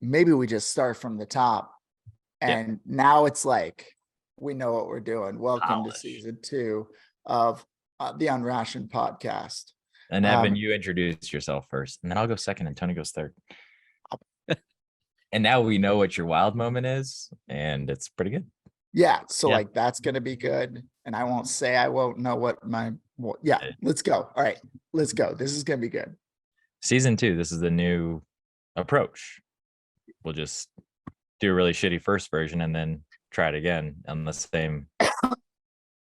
maybe we just start from the top. And now it's like, we know what we're doing. Welcome to season 2 of the Unrationed podcast. And Evan, you introduce yourself first, and then I'll go second, and Tony goes third. And now we know what your wild moment is, and it's pretty good. Yeah. So like, that's going to be good. And I won't know what let's go. All right, let's go. This is going to be good. Season 2, this is the new approach. We'll just do a really shitty first version and then try it again on the same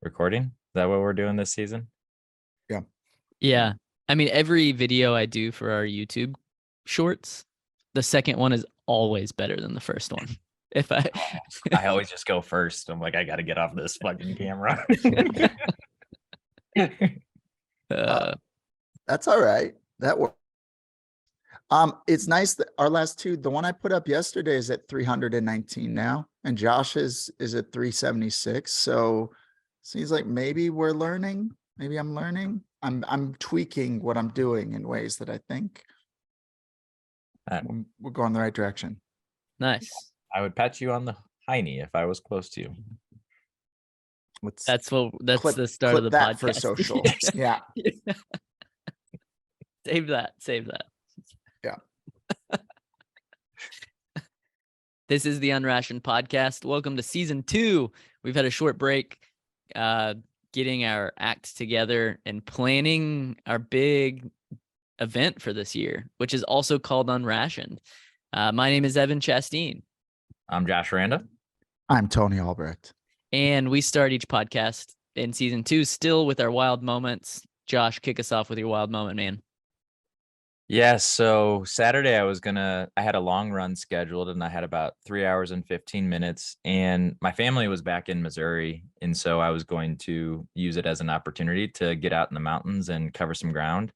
recording. Is that what we're doing this season? Yeah. Yeah. I mean, every video I do for our YouTube shorts, the second one is always better than the first one. If I always just go first. I'm like, I got to get off this fucking camera. That's all right. That works. It's nice that our last two, the one I put up yesterday is at 319 now, and Josh is at 376. So seems like maybe we're learning. Maybe I'm learning. I'm tweaking what I'm doing in ways that I think we're going the right direction. Nice. I would pat you on the hiney if I was close to you. That's the start of the podcast for social. Yeah. Save that. Yeah. This is the Unrationed podcast. Welcome to season 2. We've had a short break, getting our act together and planning our big event for this year, which is also called Unrationed. My name is Evan Chasteen. I'm Josh Randa. I'm Tony Albrecht. And we start each podcast in season 2 still with our wild moments. Josh, kick us off with your wild moment, man. Yeah, so Saturday I had a long run scheduled, and I had about 3 hours and 15 minutes, and my family was back in Missouri, and so I was going to use it as an opportunity to get out in the mountains and cover some ground.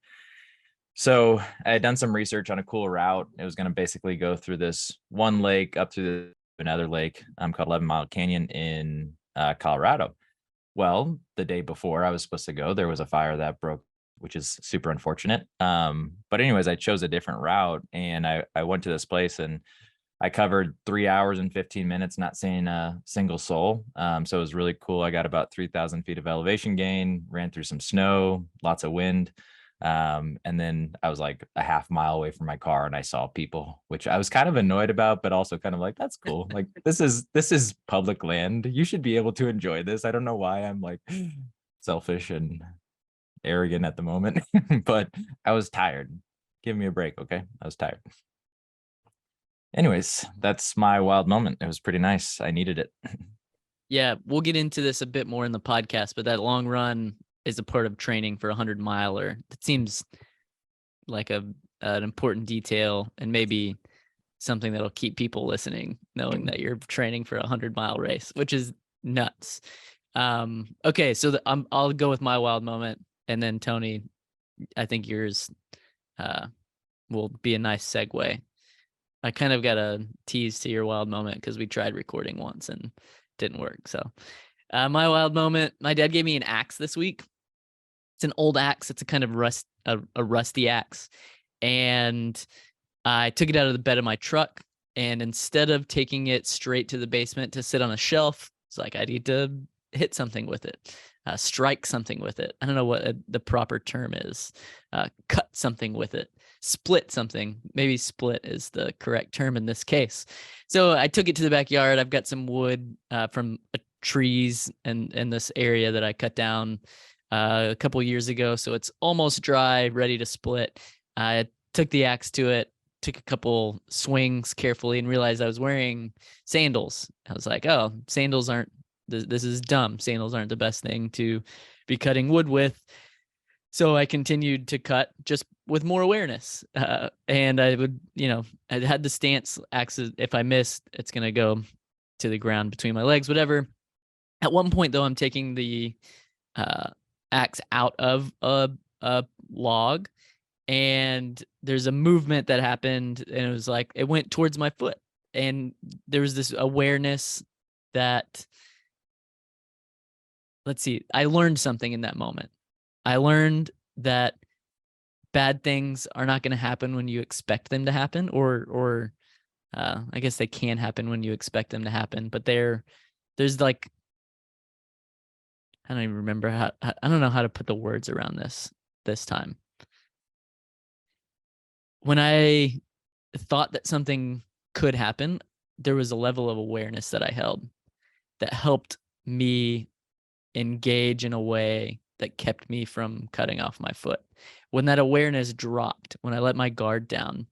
So I had done some research on a cool route. It was going to basically go through this one lake up to another lake called 11 Mile Canyon in Colorado. Well, the day before I was supposed to go, there was a fire that broke, which is super unfortunate. But anyways, I chose a different route, and I went to this place, and I covered 3 hours and 15 minutes, not seeing a single soul. So it was really cool. I got about 3,000 feet of elevation gain, ran through some snow, lots of wind. And then I was like a half mile away from my car, and I saw people, which I was kind of annoyed about, but also kind of like, that's cool. Like, this is public land. You should be able to enjoy this. I don't know why I'm like selfish and arrogant at the moment, but I was tired. Give me a break, okay? I was tired. Anyways, that's my wild moment. It was pretty nice. I needed it. Yeah, we'll get into this a bit more in the podcast, but that long run is a part of training for a 100-miler. It seems like an important detail, and maybe something that'll keep people listening, knowing that you're training for a 100-mile race, which is nuts. Okay, so I'll go with my wild moment. And then Tony, I think yours will be a nice segue. I kind of got a tease to your wild moment because we tried recording once and didn't work. So my wild moment, my dad gave me an axe this week. It's an old axe. It's a kind of a rusty axe. And I took it out of the bed of my truck. And instead of taking it straight to the basement to sit on a shelf, it's like, I need to hit something with it. Strike something with it. I don't know what the proper term is. Cut something with it. Split something. Maybe split is the correct term in this case. So I took it to the backyard. I've got some wood from trees in this area that I cut down a couple years ago. So it's almost dry, ready to split. I took the axe to it, took a couple swings carefully, and realized I was wearing sandals. I was like, oh, sandals aren't, this is dumb. Sandals aren't the best thing to be cutting wood with. So I continued to cut just with more awareness. And I would, I had the stance axis. If I missed, it's going to go to the ground between my legs, whatever. At one point, though, I'm taking the axe out of a log, and there's a movement that happened, and it was like, it went towards my foot. And there was this awareness that, let's see, I learned something in that moment. I learned that bad things are not going to happen when you expect them to happen, or I guess they can happen when you expect them to happen, but there's like, I don't even remember I don't know how to put the words around this time. When I thought that something could happen, there was a level of awareness that I held that helped me engage in a way that kept me from cutting off my foot. When that awareness dropped, when I let my guard down,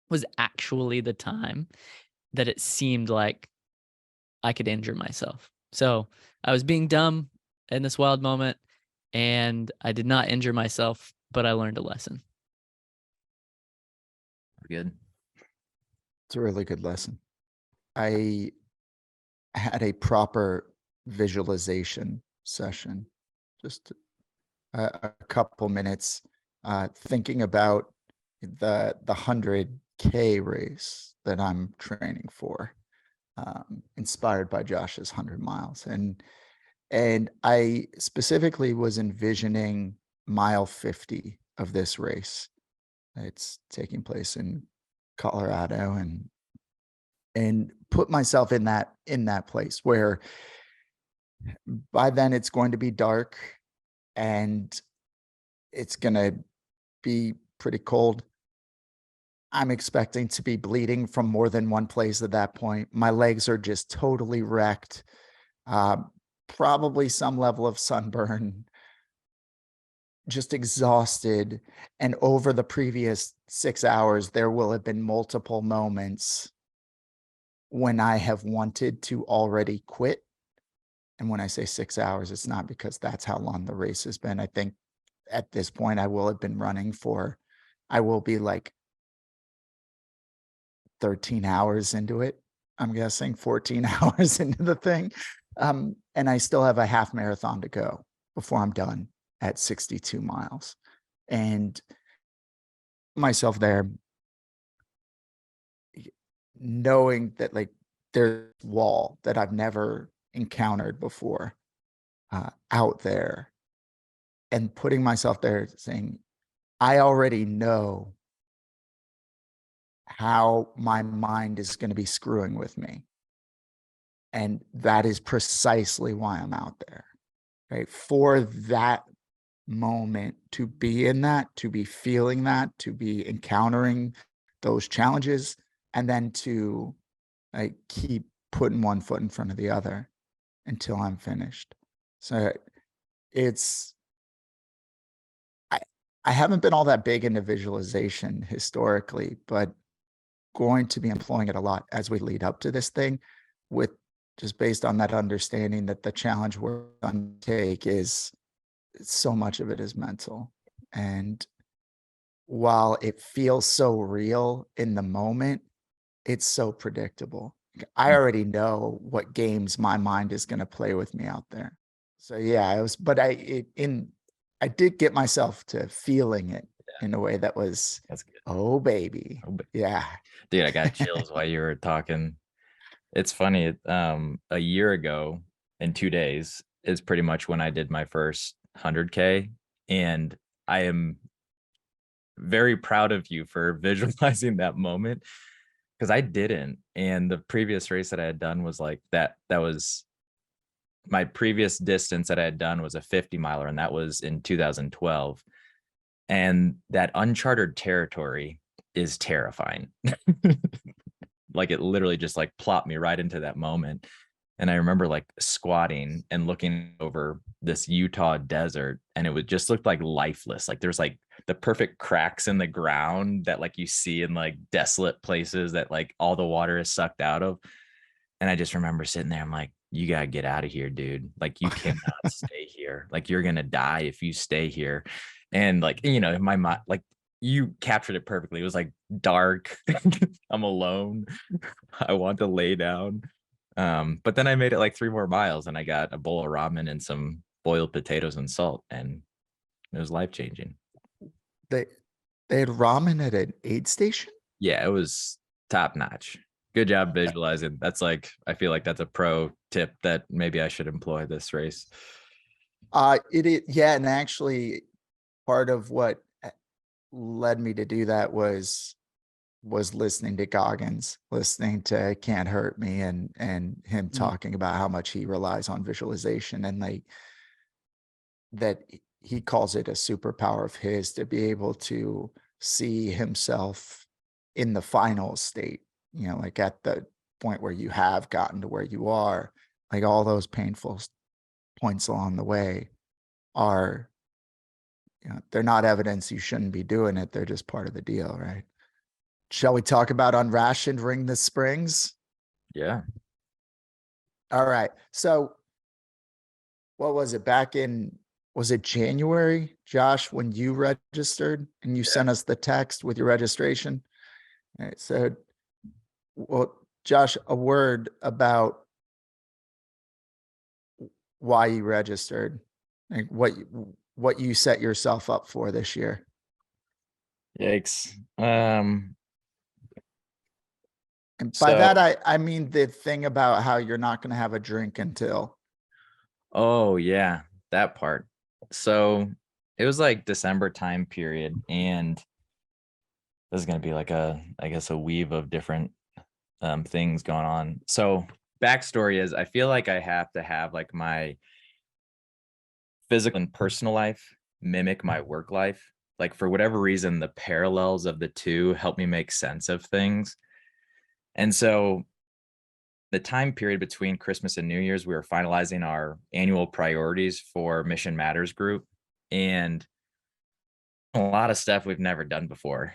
was actually the time that it seemed like I could injure myself. So I was being dumb in this wild moment, and I did not injure myself, but I learned a lesson. Good. It's a really good lesson. I had a proper visualization session, just a couple minutes, thinking about the 100K race that I'm training for, inspired by Josh's 100 miles. And I specifically was envisioning mile 50 of this race. It's taking place in Colorado, and put myself in that place where by then it's going to be dark and it's going to be pretty cold. I'm expecting to be bleeding from more than one place at that point. My legs are just totally wrecked. Probably some level of sunburn, just exhausted. And over the previous 6 hours, there will have been multiple moments when I have wanted to already quit. And when I say 6 hours, it's not because that's how long the race has been. I think at this point I will have been running for, I will be like 13 hours into it. I'm guessing 14 hours into the thing. And I still have a half marathon to go before I'm done at 62 miles. And myself there, knowing that like there's a wall that I've never encountered before out there, and putting myself there saying, I already know how my mind is going to be screwing with me. And that is precisely why I'm out there, right? For that moment, to be in that, to be feeling that, to be encountering those challenges, and then to like keep putting one foot in front of the other until I'm finished. So it's, I haven't been all that big into visualization historically, but going to be employing it a lot as we lead up to this thing, with just based on that understanding that the challenge we're going to take is, so much of it is mental. And while it feels so real in the moment, it's so predictable. I already know what games my mind is going to play with me out there. So yeah, I was, but I did get myself to feeling it in a way that was, That's good. oh baby. Oh, Yeah. dude, I got chills while you were talking. It's funny. A year ago in 2 days is pretty much when I did my first 100K, and I am very proud of you for visualizing that moment, because I didn't. And the previous race that I had done was like that. That was my previous distance that I had done was a 50 miler, and that was in 2012. And that uncharted territory is terrifying. Like it literally just like plopped me right into that moment. And I remember like squatting and looking over this Utah desert, and it would just look like lifeless. Like there's like the perfect cracks in the ground that like you see in like desolate places that like all the water is sucked out of. And I just remember sitting there, I'm like, you gotta get out of here, dude. Like you cannot stay here. Like you're gonna die if you stay here. And like, you know, in my mind, like you captured it perfectly. It was like dark. I'm alone. I want to lay down. But then I made it like 3 more miles, and I got a bowl of ramen and some boiled potatoes and salt, and it was life changing. They they had ramen at an aid station? Yeah, it was top notch. Good job visualizing. That's like, I feel like that's a pro tip that maybe I should employ this race. Yeah, and actually part of what led me to do that was was listening to Goggins, listening to Can't Hurt Me, and him talking about how much he relies on visualization, and like that he calls it a superpower of his to be able to see himself in the final state, like at the point where you have gotten to where you are, like all those painful points along the way are, they're not evidence you shouldn't be doing it. They're just part of the deal, right? Shall we talk about unrationed Ring the Springs? Yeah. All right. So what was it was it January, Josh, when you registered and you sent us the text with your registration? All right. So, well, Josh, a word about why you registered, like what you set yourself up for this year. Yikes. And by that, I mean the thing about how you're not going to have a drink until. Oh yeah, that part. So it was like December time period, and this is gonna be like I guess a weave of different things going on. So backstory is I feel like I have to have like my physical and personal life mimic my work life. Like for whatever reason, the parallels of the two help me make sense of things. And so the time period between Christmas and New Year's, we were finalizing our annual priorities for Mission Matters group, and a lot of stuff we've never done before.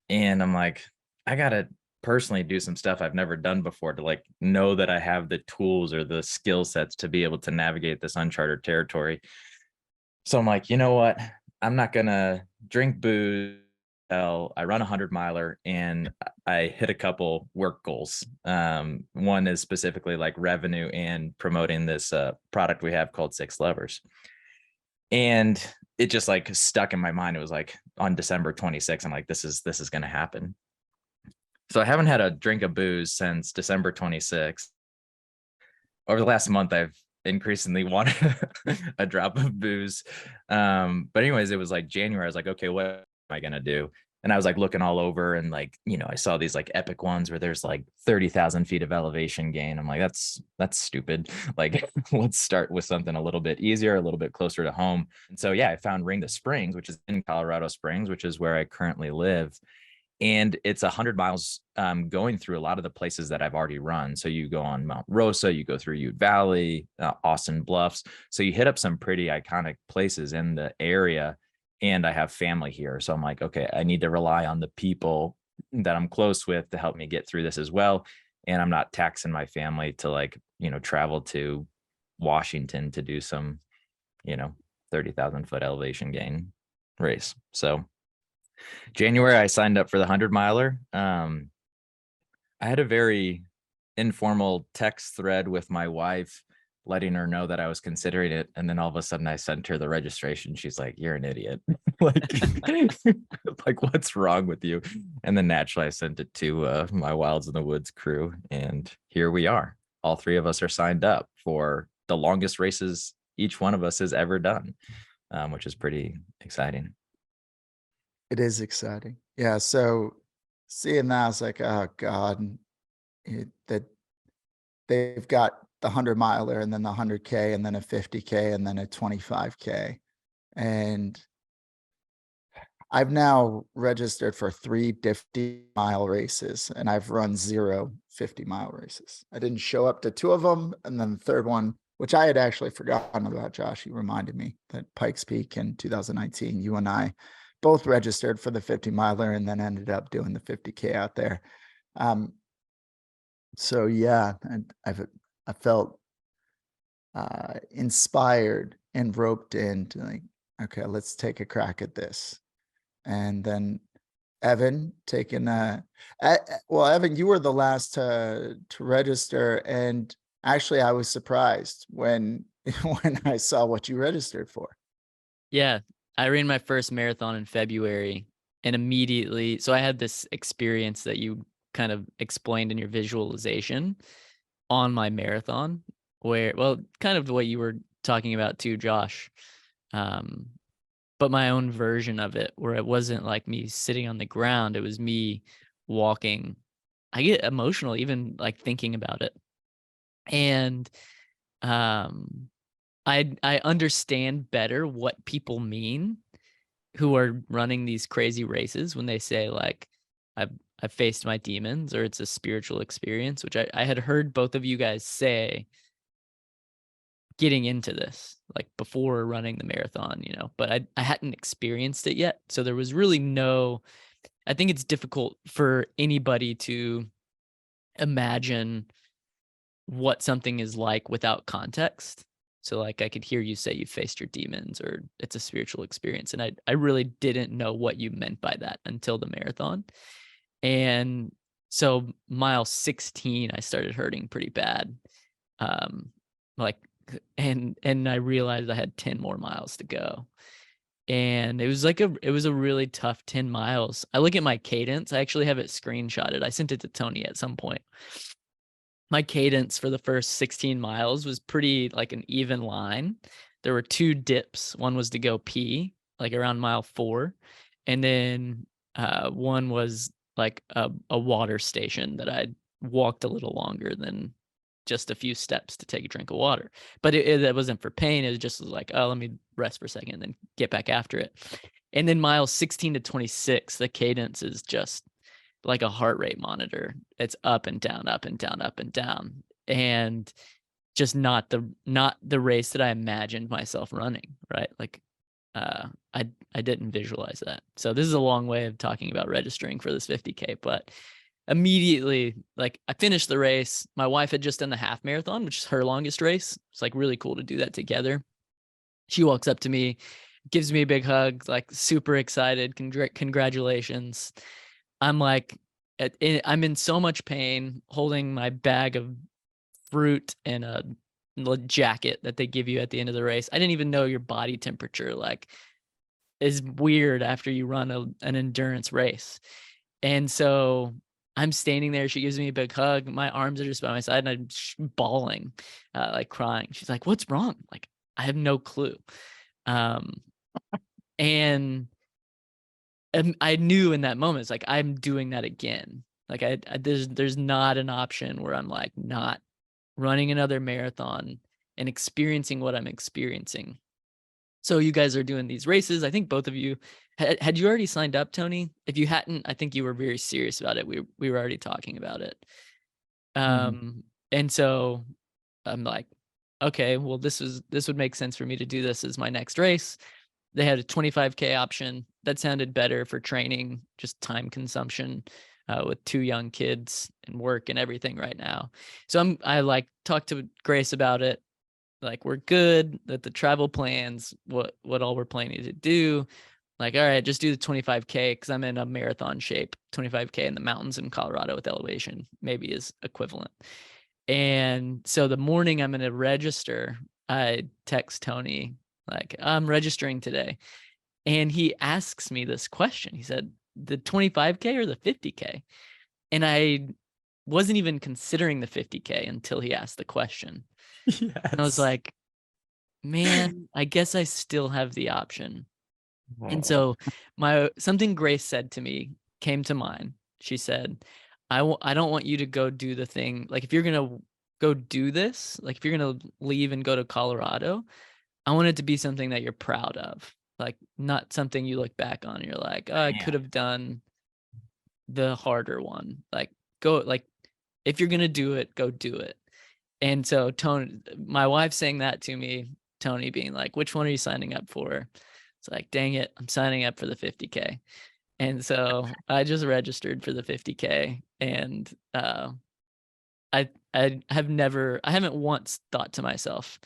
And I'm like, I gotta personally do some stuff I've never done before to like know that I have the tools or the skill sets to be able to navigate this uncharted territory. So I'm like, you know what? I'm not gonna drink booze. I run a 100-miler and I hit a couple work goals. One is specifically like revenue and promoting this product we have called Six Levers. And it just like stuck in my mind. It was like on December 26th. I'm like, this is gonna happen. So I haven't had a drink of booze since December 26th. Over the last month, I've increasingly wanted a drop of booze. But anyways, it was like January. I was like, okay, what am I gonna do? And I was like looking all over, and like, I saw these like epic ones where there's like 30,000 feet of elevation gain. I'm like, that's stupid. Like, let's start with something a little bit easier, a little bit closer to home. And so yeah, I found Ring the Springs, which is in Colorado Springs, which is where I currently live. And it's 100 miles going through a lot of the places that I've already run. So you go on Mount Rosa, you go through Ute Valley, Austin Bluffs. So you hit up some pretty iconic places in the area. And I have family here. So I'm like, okay, I need to rely on the people that I'm close with to help me get through this as well. And I'm not taxing my family to like, travel to Washington to do some, 30,000 foot elevation gain race. So January, I signed up for the 100-miler. I had a very informal text thread with my wife, letting her know that I was considering it. And then all of a sudden I sent her the registration. She's like, you're an idiot. like, like, what's wrong with you? And then naturally I sent it to my Wilds in the Woods crew. And here we are. All three of us are signed up for the longest races each one of us has ever done, which is pretty exciting. It is exciting. Yeah. So seeing that, I was like, oh God, that they've got the 100-miler and then the 100K and then a 50K and then a 25K. And I've now registered for 3 50-mile races, and I've run 0 50-mile races. I didn't show up to 2 of them. And then the third one, which I had actually forgotten about, Josh, you reminded me that Pikes Peak in 2019, you and I both registered for the 50-miler and then ended up doing the 50K out there. So yeah, and I felt inspired and roped into like, okay, let's take a crack at this. And then Evan taking well, Evan, you were the last to register, and actually I was surprised when when I saw what you registered for. Yeah, I ran my first marathon in February, and immediately, so I had this experience that you kind of explained in your visualization on my marathon, where, well, kind of what you were talking about too, Josh. But my own version of it, where it wasn't like me sitting on the ground, it was me walking, I get emotional even like thinking about it. And I understand better what people mean who are running these crazy races when they say like I've faced my demons, or it's a spiritual experience, which I had heard both of you guys say getting into this, like before running the marathon, but I hadn't experienced it yet. So there was really I think it's difficult for anybody to imagine what something is like without context. So like I could hear you say you faced your demons or it's a spiritual experience. And I really didn't know what you meant by that until the marathon. And so mile 16, I started hurting pretty bad. Like, and I realized I had 10 more miles to go. And it was a really tough 10 miles. I look at my cadence. I actually have it screenshotted. I sent it to Tony at some point. My cadence for the first 16 miles was pretty like an even line. There were 2 dips. One was to go pee, like around mile 4. And then one was like a water station that I walked a little longer than just a few steps to take a drink of water. But it wasn't for pain. It was just like, oh, let me rest for a second and then get back after it. And then miles 16 to 26, the cadence is just like a heart rate monitor. It's up and down, up and down, up and down. And just not the race that I imagined myself running, right? Like I didn't visualize that. So this is a long way of talking about registering for this 50K, but immediately, like I finished the race. My wife had just done the half marathon, which is her longest race. It's like really cool to do that together. She walks up to me, gives me a big hug, like super excited. Congratulations. I'm like, I'm in so much pain holding my bag of fruit and a jacket that they give you at the end of the race. I didn't even know your body temperature like is weird after you run an endurance race. And so I'm standing there. She gives me a big hug. My arms are just by my side and I'm bawling, like crying. She's like, "What's wrong?" Like, I have no clue. And I knew in that moment, it's like, I'm doing that again. Like there's not an option where I'm like not running another marathon and experiencing what I'm experiencing. So you guys are doing these races. I think both of you had you already signed up, Tony? If you hadn't, I think you were very serious about it. We were already talking about it. And so I'm like, okay, well, this would make sense for me to do this as my next race. They had a 25K option that sounded better for training, just time consumption with 2 young kids and work and everything right now. So I like talked to Grace about it. Like, we're good that the travel plans, what all we're planning to do. Like, all right, just do the 25K because I'm in a marathon shape. 25K in the mountains in Colorado with elevation maybe is equivalent. And so the morning I'm going to register, I text Tony like, I'm registering today. And he asks me this question. He said, the 25K or the 50K? And I wasn't even considering the 50K until he asked the question. Yes. And I was like, man, I guess I still have the option. And so something Grace said to me came to mind. She said, I don't want you to go do the thing. Like, if you're going to go do this, like if you're going to leave and go to Colorado, I want it to be something that you're proud of. Like, not something you look back on and you're like, oh, I could have done the harder one. Like, go, like, if you're going to do it, go do it. And so Tony, my wife saying that to me, Tony being like, which one are you signing up for? It's like, dang it, I'm signing up for the 50K. And so I just registered for the 50K. And I haven't once thought to myself,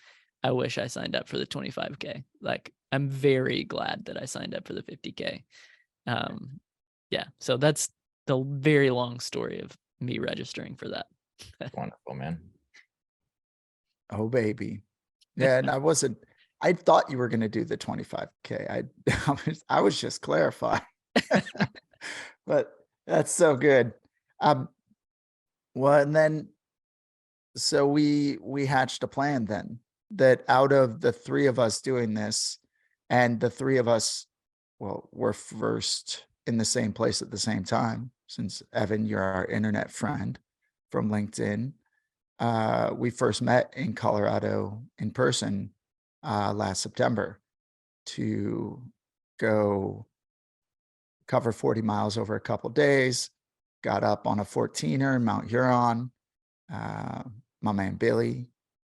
I wish I signed up for the 25K. Like, I'm very glad that I signed up for the 50K. Yeah. So that's the very long story of me registering for that. Wonderful, man. Oh, baby. Yeah. And I thought you were going to do the 25K. I was just clarifying, but that's so good. Well, and then, so we hatched a plan then that out of the 3 of us doing this, and the 3 of us, well, we're first in the same place at the same time. since Evan, you're our internet friend from LinkedIn. We first met in Colorado in person last September to go cover 40 miles over a couple days. Got up on a 14er in Mount Huron. My man Billy,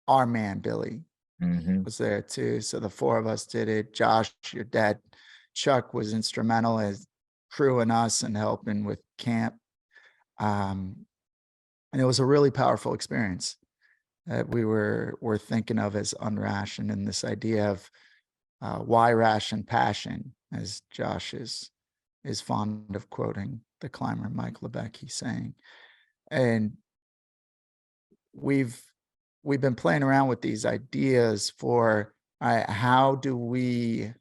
our man Billy, was there too. So the four of us did it. Josh, your dad, Chuck, was instrumental as crewing us and helping with camp. And it was a really powerful experience that we're thinking of as unrationed, and this idea of why ration passion, as Josh is fond of quoting the climber Mike Lebecki saying. And we've been playing around with these ideas for how do we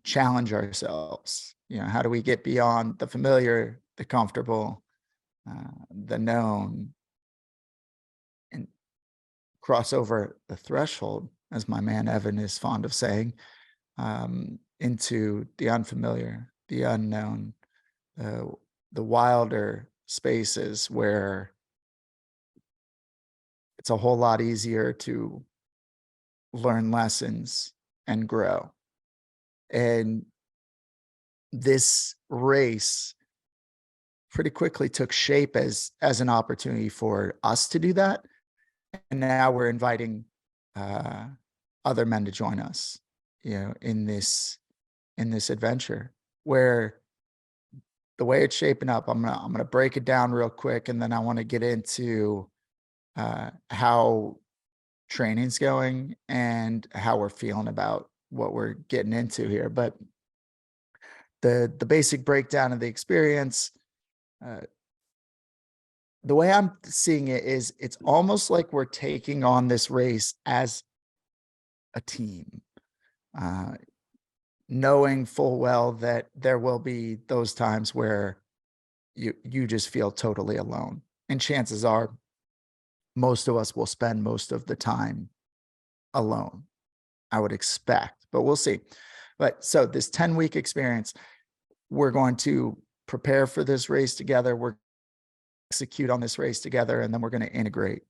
challenge ourselves? How do we get beyond the familiar, the comfortable, the known, and cross over the threshold, as my man Evan is fond of saying, into the unfamiliar, the unknown, the wilder spaces where it's a whole lot easier to learn lessons and grow. And this race pretty quickly took shape as an opportunity for us to do that. And now we're inviting other men to join us, in this adventure, where the way it's shaping up, I'm gonna break it down real quick, and then I want to get into how training's going and how we're feeling about what we're getting into here. But the basic breakdown of the experience, the way I'm seeing it is it's almost like we're taking on this race as a team, knowing full well that there will be those times where you just feel totally alone. And chances are most of us will spend most of the time alone, I would expect, but we'll see. But so this 10-week experience, we're going to prepare for this race together. We're execute on this race together, and then we're going to integrate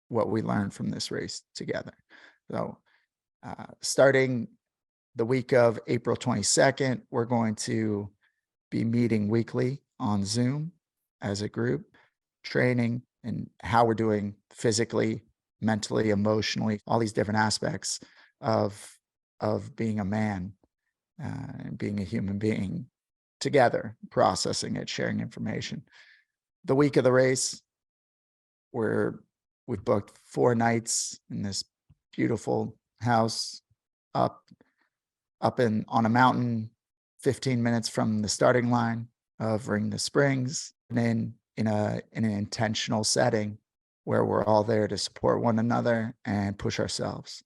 what we learned from this race together. So starting the week of April 22nd, we're going to be meeting weekly on Zoom as a group, training and how we're doing physically, mentally, emotionally, all these different aspects of being a man and being a human being together, processing it, sharing information. The week of the race, we've booked 4 nights in this beautiful house up on a mountain, 15 minutes from the starting line of Ring the Springs, and then in an intentional setting where we're all there to support one another and push ourselves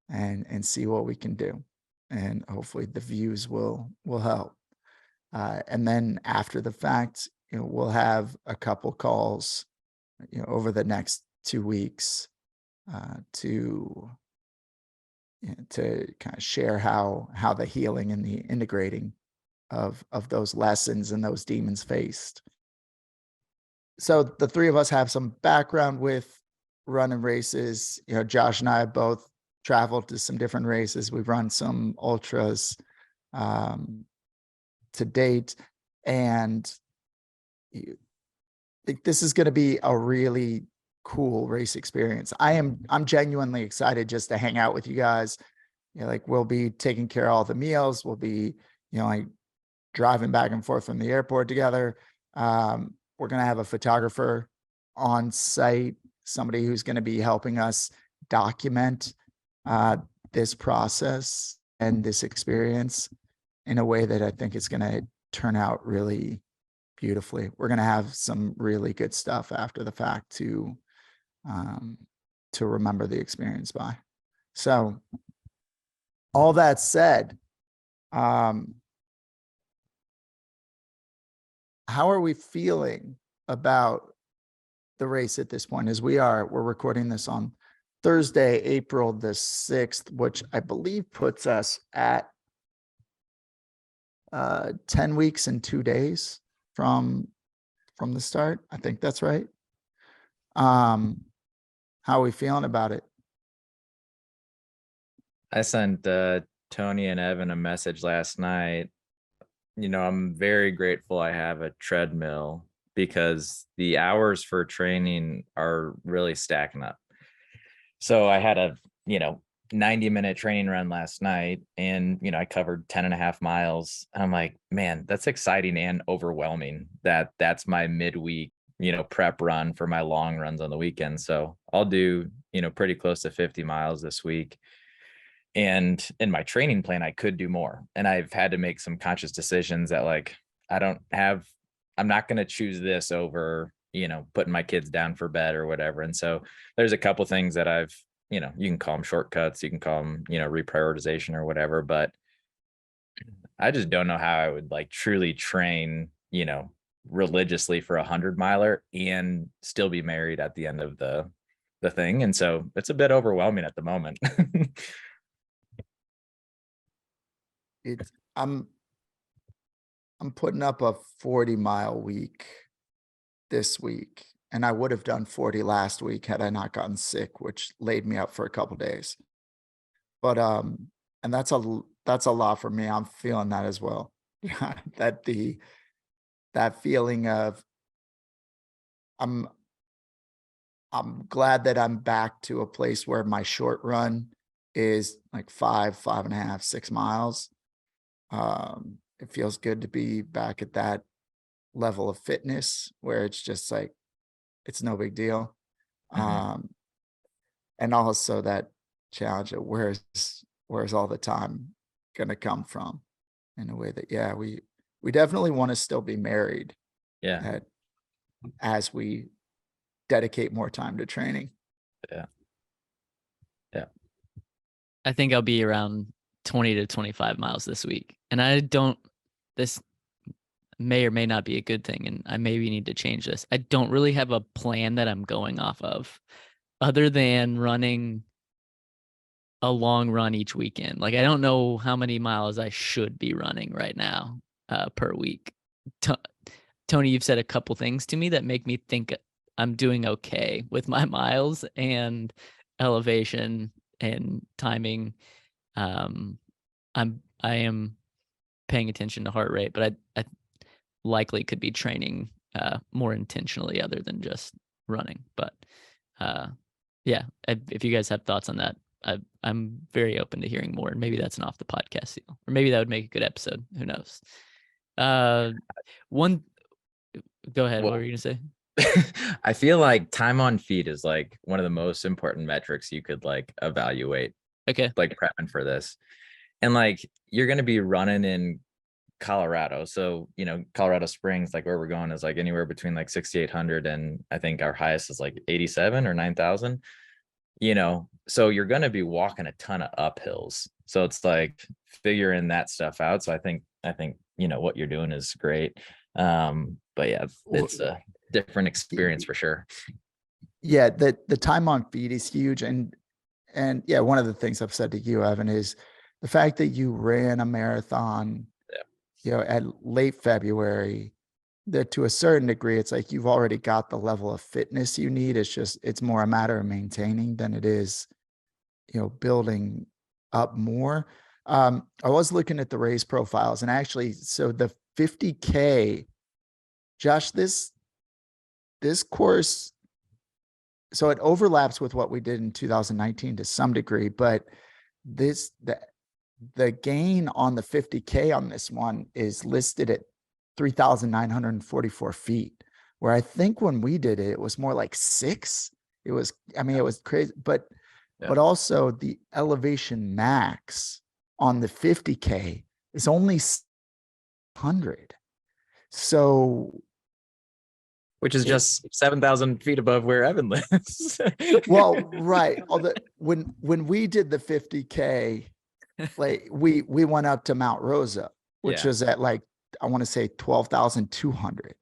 and see what we can do. And hopefully the views will help. And then after the fact, we'll have a couple calls, over the next 2 weeks to kind of share how the healing and the integrating of those lessons and those demons faced. So the three of us have some background with running races. Josh and I have both traveled to some different races. We've run some ultras to date, and I think this is going to be a really cool race experience. I'm genuinely excited just to hang out with you guys. We'll be taking care of all the meals. We'll be, driving back and forth from the airport together. We're going to have a photographer on site, somebody who's going to be helping us document this process and this experience in a way that I think is going to turn out really beautifully. We're going to have some really good stuff after the fact to remember the experience by. So all that said, how are we feeling about the race at this point? We're recording this on Thursday, April the 6th, which I believe puts us at 10 weeks and 2 days from the start. I think that's right. How are we feeling about it? I sent Tony and Evan a message last night. I'm very grateful I have a treadmill because the hours for training are really stacking up. So I had a 90-minute training run last night, and I covered 10 and a half miles. I'm like, man, that's exciting and overwhelming. That's my midweek prep run for my long runs on the weekend. So I'll do pretty close to 50 miles this week. And in my training plan, I could do more. And I've had to make some conscious decisions that, like, I'm not going to choose this over, putting my kids down for bed or whatever. And so there's a couple things that I've, you can call them shortcuts, you can call them, reprioritization or whatever, but I just don't know how I would like truly train, religiously for 100-miler and still be married at the end of the thing. And so it's a bit overwhelming at the moment. I'm putting up a 40-mile week this week, and I would have done 40 last week had I not gotten sick, which laid me up for a couple days. But and that's a lot for me. I'm feeling that as well. that feeling of I'm glad that I'm back to a place where my short run is like 5.5, 6 miles. It feels good to be back at that level of fitness where it's just like, it's no big deal. Mhm. And also that challenge of where's all the time going to come from, in a way that, yeah, we definitely want to still be married Yeah. as we dedicate more time to training. Yeah. I think I'll be around 20 to 25 miles this week. And this may or may not be a good thing, and I maybe need to change this. I don't really have a plan that I'm going off of other than running a long run each weekend. Like, I don't know how many miles I should be running right now per week. Tony, you've said a couple things to me that make me think I'm doing okay with my miles and elevation and timing. I am paying attention to heart rate, but I likely could be training more intentionally other than just running. But yeah, if you guys have thoughts on that, I'm very open to hearing more. And maybe that's an off the podcast deal, or maybe that would make a good episode. Who knows? Go ahead. Well, what were you gonna say? I feel like time on feet is like one of the most important metrics you could like evaluate, Okay. like prepping for this. And like, you're going to be running in Colorado. So, Colorado Springs, like where we're going, is like anywhere between like 6,800 and I think our highest is like 87 or 9,000, so you're going to be walking a ton of uphills. So it's like figuring that stuff out. So I think, what you're doing is great. But yeah, it's a different experience for sure. Yeah, the time on feet is huge. And yeah, one of the things I've said to you, Evan, is the fact that you ran a marathon, at late February, that to a certain degree, it's like you've already got the level of fitness you need. It's more a matter of maintaining than it is, building up more. I was looking at the race profiles, and actually, so the 50K, Josh, this course, so it overlaps with what we did in 2019 to some degree, but the gain on the 50K on this one is listed at 3,944 feet, where I think when we did it, it was more like 6. It was crazy, but also the elevation max on the 50K is only 100. So, which is just 7,000 feet above where Evan lives. well, right. Although when we did the 50K, like we went up to Mount Rosa, which was at like, I want to say 12,200.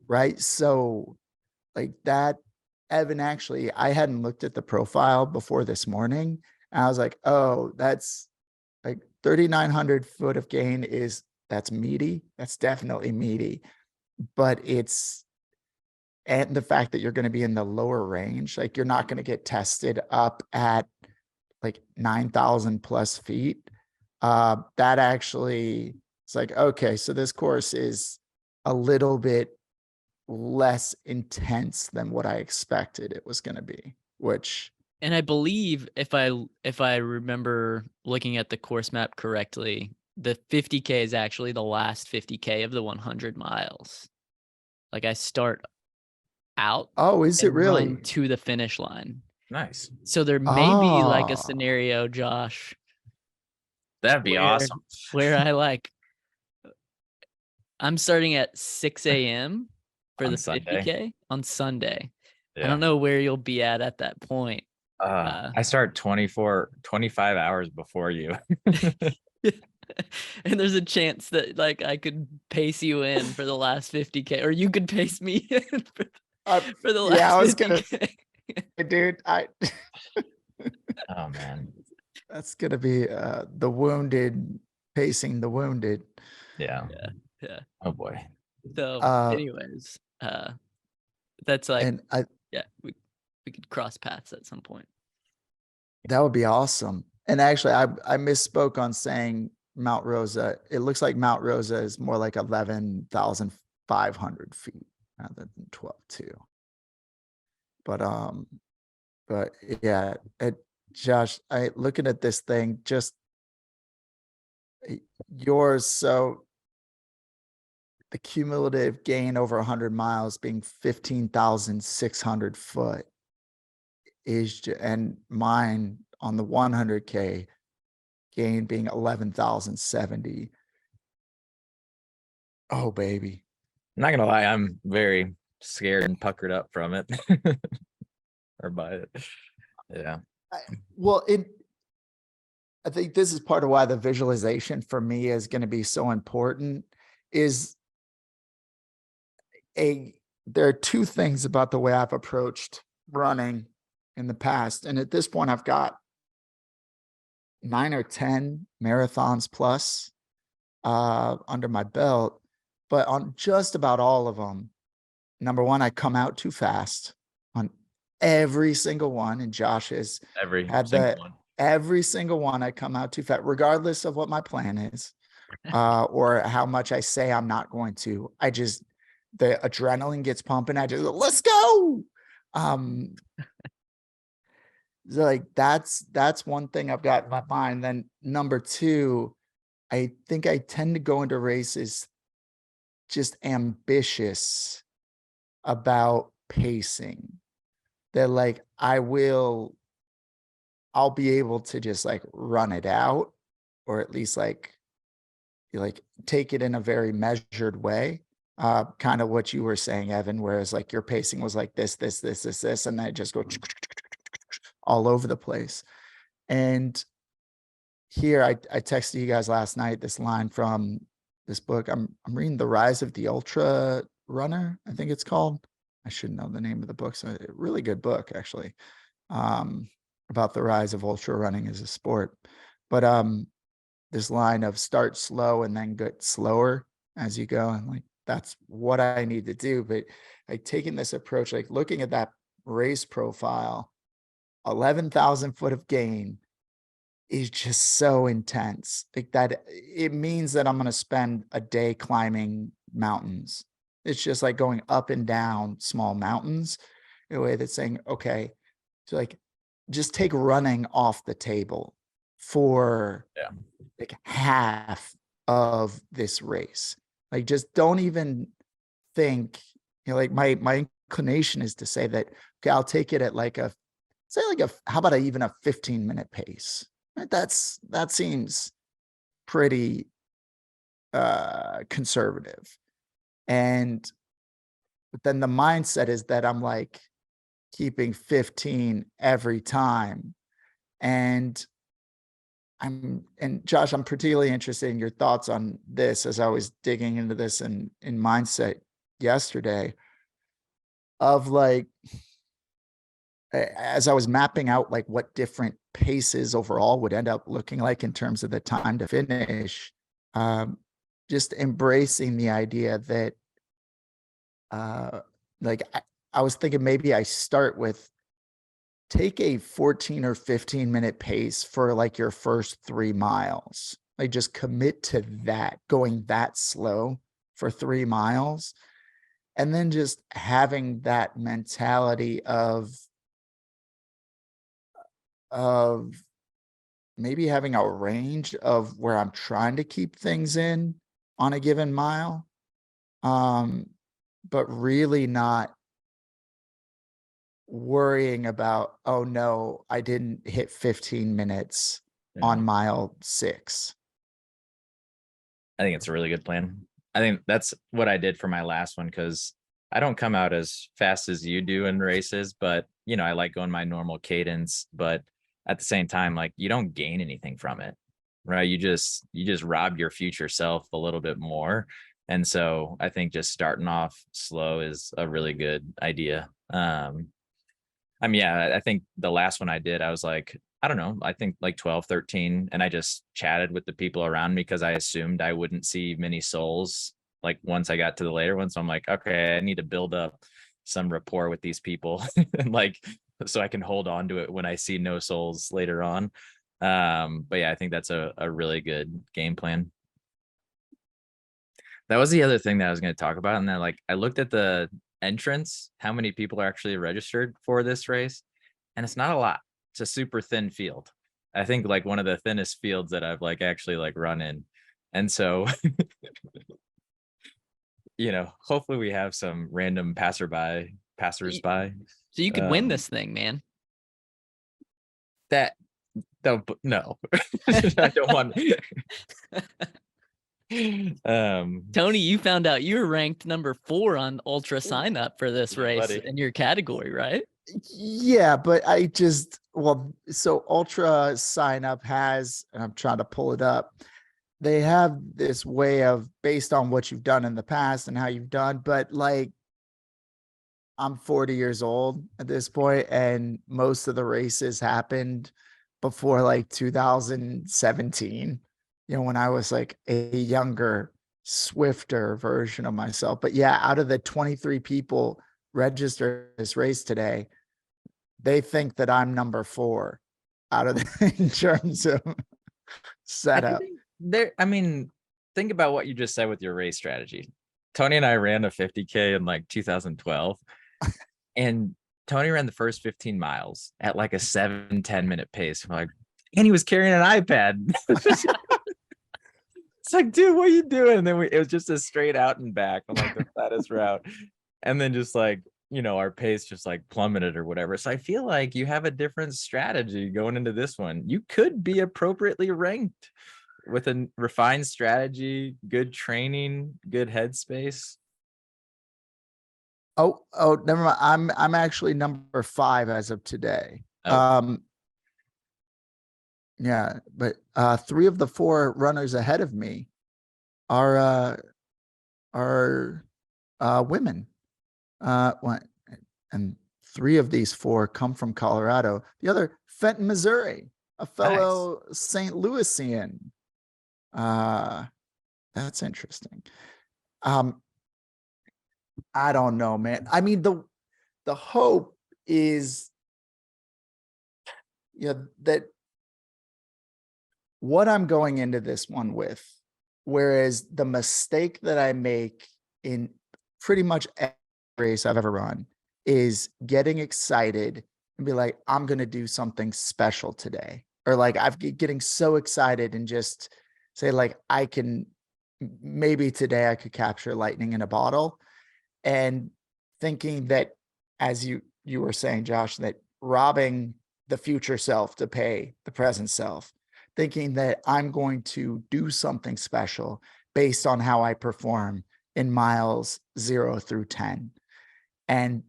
Right. So like that, Evan, actually, I hadn't looked at the profile before this morning. And I was like, oh, that's like 3,900 foot of gain is that's meaty. That's definitely meaty. But and the fact that you're going to be in the lower range, like you're not going to get tested up at like 9,000 plus feet. That actually, it's like, okay, so this course is a little bit less intense than what I expected it was going to be, which. And I believe if I remember looking at the course map correctly, the 50K is actually the last 50K of the 100 miles. Like I start out Oh, is it and really? run to the finish line. Nice. So there may be like a Ah. scenario, Josh, That'd be awesome. where I'm starting at 6 a.m. for On the Sunday. 50K on Sunday. I Yeah. don't know where you'll be at that point. I start 25 hours before you. And there's a chance that like I could pace you in for the last 50K, or you could pace me in for the last Yeah, I was 50K. dude, Oh man. that's gonna be the wounded pacing the wounded. Yeah. Yeah. Oh boy. So anyways, that's like, and we could cross paths at some point. that would be awesome. And actually, I misspoke on saying Mount Rosa. It looks like Mount Rosa is more like 11,500 feet rather than 12 too. But yeah, Josh, looking at this thing, just yours. So the cumulative gain over 100 miles being 15,600 foot is, and mine on the 100K gain being 11,070. Oh, baby. I'm not gonna lie, I'm very scared and puckered up from it. Or by it. Yeah. Well, I think this is part of why the visualization for me is going to be so important. There are two things about the way I've approached running in the past. And at this point, I've got 9 or 10 marathons plus under my belt. But on just about all of them, number one, I come out too fast on every single one. And Josh has every single one I come out too fast, regardless of what my plan is or how much I say I'm not going to. The adrenaline gets pumping. I just go, let's go. Like that's one thing I've got in my mind. Then number two, I think I tend to go into races just ambitious about pacing. That like I'll be able to just like run it out, or at least like take it in a very measured way. Kind of what you were saying, Evan, whereas like your pacing was like this, and then it just go all over the place. And here I texted you guys last night this line from this book. I'm reading The Rise of the Ultra Runner, I think it's called. I should know the name of the book. So a really good book, actually, about the rise of ultra running as a sport. But this line of start slow and then get slower as you go. And like, that's what I need to do. But like taking this approach, like looking at that race profile, 11,000 foot of gain is just so intense. Like that, it means that I'm going to spend a day climbing mountains. It's just like going up and down small mountains in a way that's saying, okay, so like just take running off the table for like half of this race. Like just don't even think, like my inclination is to say that, okay, I'll take it at like how about even a 15-minute pace? Right? That seems pretty conservative. But then the mindset is that I'm like keeping 15 every time. And Josh, I'm particularly interested in your thoughts on this as I was digging into this in mindset yesterday of like, as I was mapping out like what different paces overall would end up looking like in terms of the time to finish. just embracing the idea that, like I was thinking maybe I start with take a 14 or 15-minute pace for like your first 3 miles. Like just commit to that, going that slow for 3 miles. And then just having that mentality of maybe having a range of where I'm trying to keep things in on a given mile. But really not worrying about, oh no, I didn't hit 15 minutes on mile 6. I think it's a really good plan. I think that's what I did for my last one, because I don't come out as fast as you do in races, but I like going my normal cadence. But at the same time, like, you don't gain anything from it, right? You just rob your future self a little bit more. And so I think just starting off slow is a really good idea. Yeah, I think the last one I did, I was like, I don't know, I think like 12, 13. And I just chatted with the people around me because I assumed I wouldn't see many souls like once I got to the later one. So I'm like, okay, I need to build up some rapport with these people and like, so I can hold on to it when I see no souls later on. But yeah, I think that's a really good game plan. That was the other thing that I was going to talk about. And then like I looked at the entrance, how many people are actually registered for this race, and it's not a lot. It's a super thin field. I think like one of the thinnest fields that I've like actually like run in. And so hopefully we have some random passersby. So you could win this thing, man. That no. I don't want Tony, you found out you were ranked number 4 on ultra sign up for this Yeah, race buddy. in your category, right? Yeah, but so Ultra sign up has, and I'm trying to pull it up. They have this way of based on what you've done in the past and how you've done, but like I'm 40 years old at this point, and most of the races happened before like 2017, when I was like a younger, swifter version of myself. But yeah, out of the 23 people registered this race today, they think that I'm number 4 out of the, in terms of setup. Think about what you just said with your race strategy. Tony and I ran a 50K in like 2012, and Tony ran the first 15 miles at like a 7-10 minute pace. We're like, and he was carrying an iPad. It's like, dude, what are you doing? And then it was just a straight out and back on like the flattest route. And then just like, our pace just like plummeted or whatever. So I feel like you have a different strategy going into this one. You could be appropriately ranked with a refined strategy, good training, good headspace. Oh, never mind. I'm actually number 5 as of today. Oh. Yeah, but 3 of the 4 runners ahead of me are women. And 3 of these 4 come from Colorado. The other, Fenton, Missouri, a fellow St. Louisian. That's interesting. I don't know, man. I mean, the hope is, that what I'm going into this one with, whereas the mistake that I make in pretty much every race I've ever run is getting excited and be like, I'm going to do something special today. Or like getting so excited and just say like, maybe today I could capture lightning in a bottle, and thinking that, as you were saying, Josh, that robbing the future self to pay the present self, thinking that I'm going to do something special based on how I perform in miles 0 through 10. And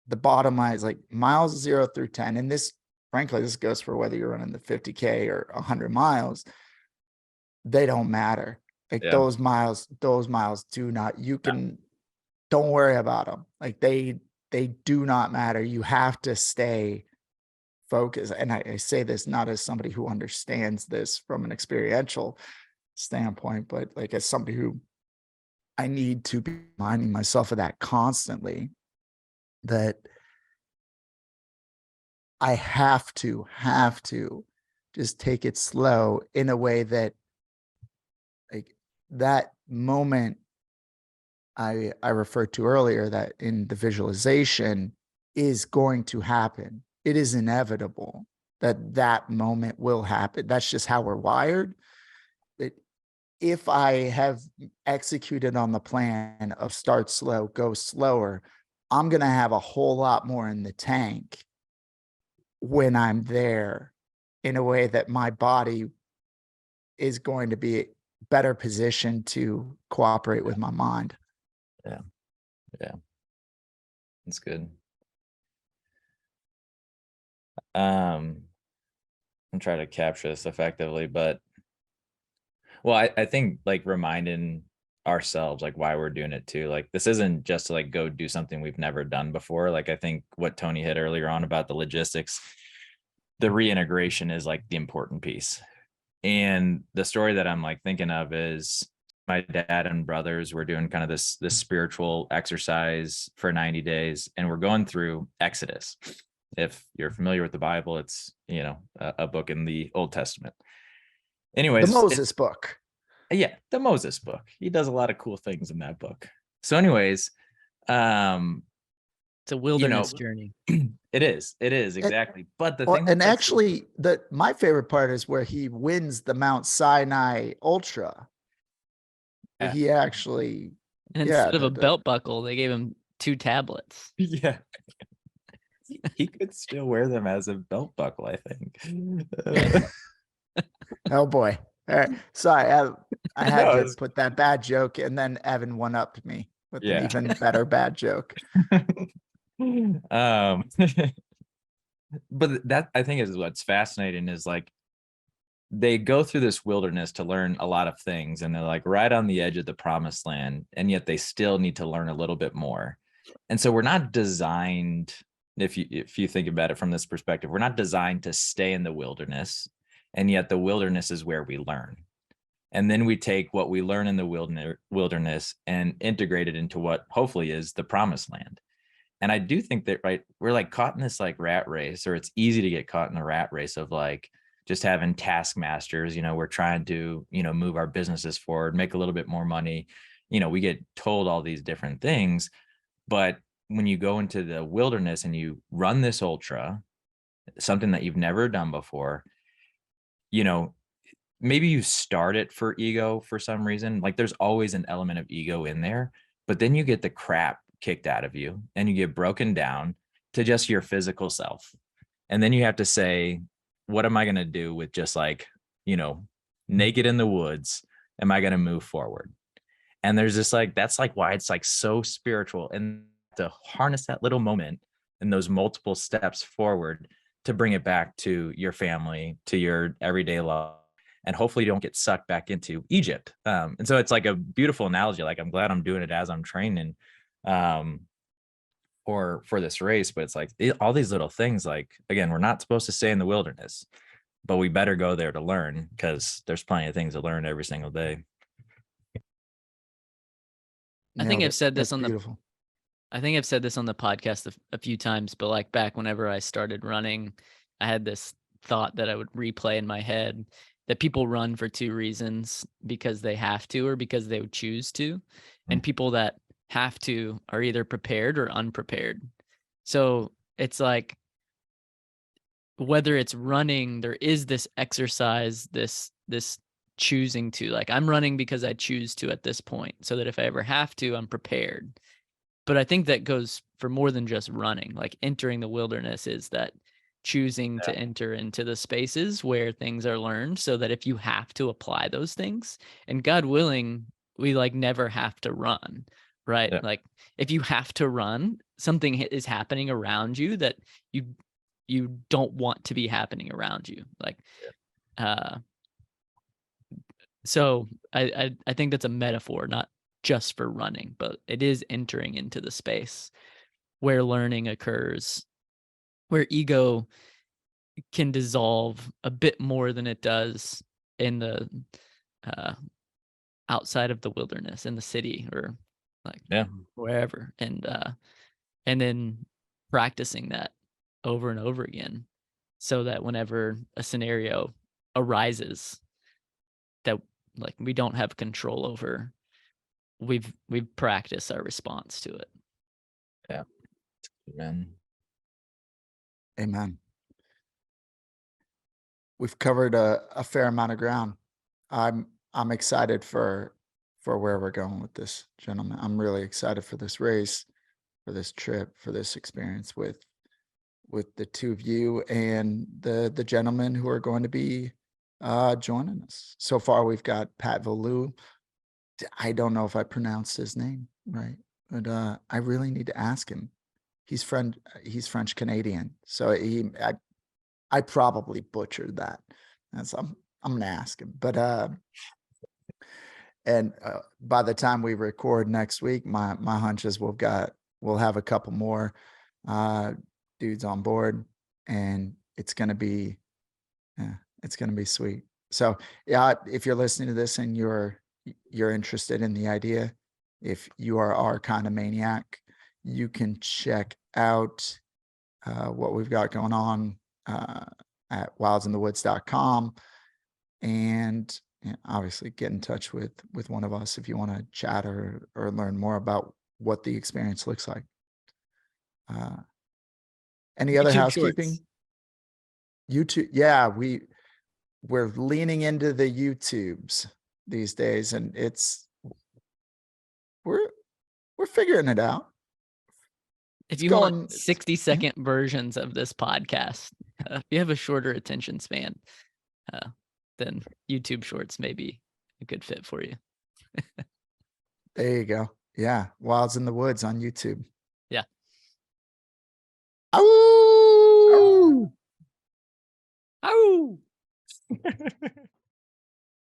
the bottom line is like miles 0 through 10. And this, frankly, this goes for whether you're running the 50K or 100 miles, they don't matter. Like those miles do not, don't worry about them. Like they do not matter. You have to stay focused. And I say this not as somebody who understands this from an experiential standpoint, but like as somebody who I need to be reminding myself of that constantly, that I have to just take it slow in a way that like that moment I referred to earlier, that in the visualization is going to happen. It is inevitable that that moment will happen. That's just how we're wired. That if I have executed on the plan of start slow, go slower, I'm going to have a whole lot more in the tank when I'm there, in a way that my body is going to be better positioned to cooperate with my mind. Yeah. That's good. I'm trying to capture this effectively, but well, I think like reminding ourselves like why we're doing it too. Like this isn't just to like go do something we've never done before. Like I think what Tony hit earlier on about the logistics, the reintegration is like the important piece. And the story that I'm like thinking of is my dad and brothers were doing kind of this spiritual exercise for 90 days, and we're going through Exodus. If you're familiar with the Bible, it's, you know, a book in the Old Testament. The Anyways, Moses book. yeah, the Moses book. He does a lot of cool things in that book. So anyways, um, It's a wilderness journey. it is exactly. But the Well, thing and that's actually, my favorite part is where he wins the Mount Sinai Ultra. Yeah. He actually, And instead of a belt buckle, they gave him 2 tablets. Yeah. He could still wear them as a belt buckle, I think. Oh boy. All right. Sorry, I had No, to it's- put that bad joke, and then Evan one upped me with an Yeah. even better bad joke. But that I think is what's fascinating is like they go through this wilderness to learn a lot of things, and they're like right on the edge of the promised land, and yet they still need to learn a little bit more. And so we're not designed, if you think about it from this perspective, we're not designed to stay in the wilderness, and yet the wilderness is where we learn. And then we take what we learn in the wilderness and integrate it into what hopefully is the promised land. And I do think that, right, we're like caught in this like rat race, or it's easy to get caught in the rat race of like just having taskmasters. You know, we're trying to, you know, move our businesses forward, make a little bit more money. You know, we get told all these different things. But when you go into the wilderness and you run this ultra, something that you've never done before, you know, maybe you start it for ego for some reason. Like there's always an element of ego in there, but then you get the crap kicked out of you and you get broken down to just your physical self. And then you have to say, what am I going to do with just like, you know, naked in the woods? Am I going to move forward? And there's just like, that's like why it's like so spiritual, and to harness that little moment and those multiple steps forward to bring it back to your family, to your everyday life. And hopefully you don't get sucked back into Egypt. And so it's like a beautiful analogy. Like I'm glad I'm doing it as I'm training for this race, but it's like all these little things, like, again, we're not supposed to stay in the wilderness, but we better go there to learn, because there's plenty of things to learn every single day. I think I've said this That's beautiful. I think I've said this on the podcast a few times, but like back whenever I started running, I had this thought that I would replay in my head, that people run for 2 reasons: because they have to or because they would choose to. And people that have to are either prepared or unprepared. So it's like, whether it's running, there is this exercise, this choosing to, like, I'm running because I choose to at this point, so that if I ever have to, I'm prepared. But I think that goes for more than just running. Like entering the wilderness is that choosing to enter into the spaces where things are learned, so that if you have to apply those things, and God willing, we like never have to run, right? Yeah. Like if you have to run, something is happening around you that you don't want to be happening around you. Like, so I think that's a metaphor, not just for running, but it is entering into the space where learning occurs, where ego can dissolve a bit more than it does in the uh, outside of the wilderness in the city or like Yeah. wherever, and then practicing that over and over again, so that whenever a scenario arises that like we don't have control over, we've practiced our response to it. Yeah. Man. Amen. We've covered a fair amount of ground. I'm excited for where we're going with this, gentlemen. I'm really excited for this race, for this trip, for this experience with the two of you and the gentlemen who are going to be joining us. So far, we've got Pat Volu. I don't know if I pronounced his name right, but I really need to ask him. He's French Canadian, so I probably butchered that. And so I'm gonna ask him. But and by the time we record next week, my hunch is we'll have a couple more dudes on board, and it's gonna be sweet. So yeah, if you're listening to this and you're interested in the idea, if you are our kind of maniac, you can check out what we've got going on at wildsinthewoods.com, and obviously get in touch with one of us if you want to chat or learn more about what the experience looks like. Any other YouTube housekeeping? Shorts. YouTube, yeah, we're leaning into the YouTubes these days, and we're figuring it out. If It's you going- want 60-second versions of this podcast, if you have a shorter attention span, then YouTube Shorts may be a good fit for you. There you go. Yeah, Wilds in the Woods on YouTube. Yeah. Ow! Ow!